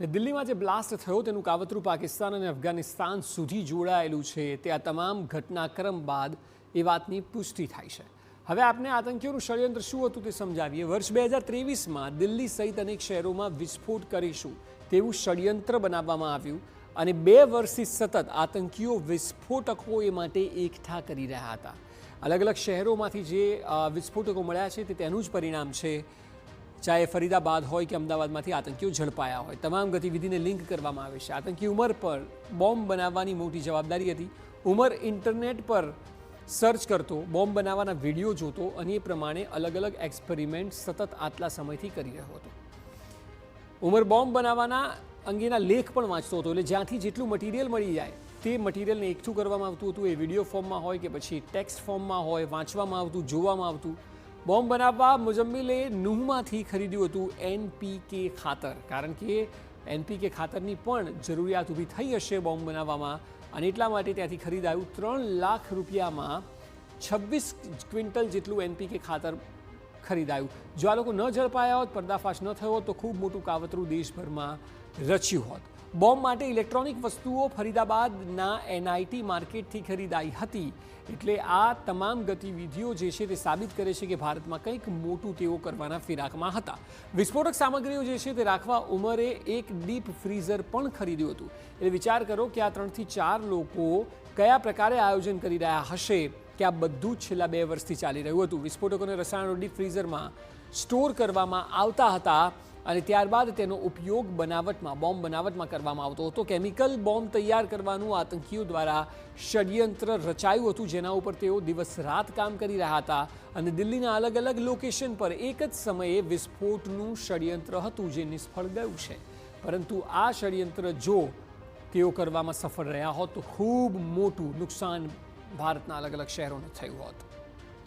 દિલ્હીમાં જે બ્લાસ્ટ થયો તેનું કાવતરું પાકિસ્તાન અને અફઘાનિસ્તાન સુધી જોડાયેલું છે તે આ તમામ ઘટનાક્રમ બાદ એ વાતની પુષ્ટિ થાય છે। હવે આપને આતંકીઓનું ષડયંત્ર શું હતું તે સમજાવીએ। વર્ષ 2023માં દિલ્હી સહિત અનેક શહેરોમાં વિસ્ફોટ કરીશું તેવું ષડયંત્ર બનાવવામાં આવ્યું અને 2 વર્ષથી સતત આતંકીઓ વિસ્ફોટકો એ માટે એકઠા કરી રહ્યા હતા। અલગ અલગ શહેરોમાંથી જે વિસ્ફોટકો મળ્યા છે તે તેનું જ પરિણામ છે। ચાહે ફરીદાબાદ હોય કે અમદાવાદમાંથી આતંકીઓ ઝડપાયા હોય, તમામ ગતિવિધિને લિંક કરવામાં આવે છે। આતંકી ઉમર પર બોમ્બ બનાવવાની મોટી જવાબદારી હતી। ઉમર ઇન્ટરનેટ પર સર્ચ કરતો, બોમ્બ બનાવવાના વિડીયો જોતો અને એ પ્રમાણે અલગ અલગ એક્સપેરિમેન્ટ સતત આટલા સમયથી કરી રહ્યો હતો। ઉમર બોમ્બ બનાવવાના અંગેના લેખ પણ વાંચતો હતો, એટલે જ્યાંથી જેટલું મટીરિયલ મળી જાય તે મટીરિયલને એકઠું કરવામાં આવતું હતું। એ વિડીયો ફોર્મમાં હોય કે પછી ટેક્સ્ટ ફોર્મમાં હોય, વાંચવામાં આવતું, જોવામાં આવતું। બોમ્બ બનાવવા મુઝમ્મિલે નુહમાંથી ખરીદ્યું હતું NPK ખાતર, કારણ કે NPK ખાતરની પણ જરૂરિયાત ઊભી થઈ હશે બોમ્બ બનાવવામાં અને એટલા માટે ત્યાંથી ખરીદાયું। 3 લાખ રૂપિયામાં 26 ક્વિન્ટલ જેટલું NPK ખાતર ખરીદાયું। જો આ લોકો ન ઝડપાયા હોત, પર્દાફાશ ન થયો હોત તો ખૂબ મોટું કાવતરું દેશભરમાં રચ્યું હોત। બોમ્બ માટે ઇલેક્ટ્રોનિક વસ્તુઓ ફરીદાબાદના NIT માર્કેટથી ખરીદાઈ હતી। એટલે આ તમામ ગતિવિધિઓ જે છે તે સાબિત કરે છે કે ભારતમાં કંઈક મોટું તેઓ કરવાના ફિરાકમાં હતા। વિસ્ફોટક સામગ્રીઓ જે છે તે રાખવા ઉમરે એક ડીપ ફ્રીઝર પણ ખરીદ્યું હતું। એટલે વિચાર કરો કે આ 3 થી 4 લોકો કયા પ્રકારે આયોજન કરી રહ્યા હશે કે આ બધું જ છેલ્લા 2 વર્ષથી ચાલી રહ્યું હતું। વિસ્ફોટકોને રસાયણો ડીપ ફ્રીઝરમાં સ્ટોર કરવામાં આવતા હતા અને ત્યારબાદ તેનો ઉપયોગ બોમ્બ બનાવટમાં કરવામાં આવતો હતો। કેમિકલ બોમ્બ તૈયાર કરવાનું આતંકીઓ દ્વારા ષડયંત્ર રચાયું હતું, જેના ઉપર તેઓ દિવસ રાત કામ કરી રહ્યા હતા અને દિલ્હીના અલગ અલગ લોકેશન પર એક જ સમયે વિસ્ફોટનું ષડયંત્ર હતું જે નિષ્ફળ ગયું છે। પરંતુ આ ષડયંત્ર જો તેઓ કરવામાં સફળ રહ્યા હોત તો ખૂબ મોટું નુકસાન ભારતના અલગ અલગ શહેરોને થયું હોત।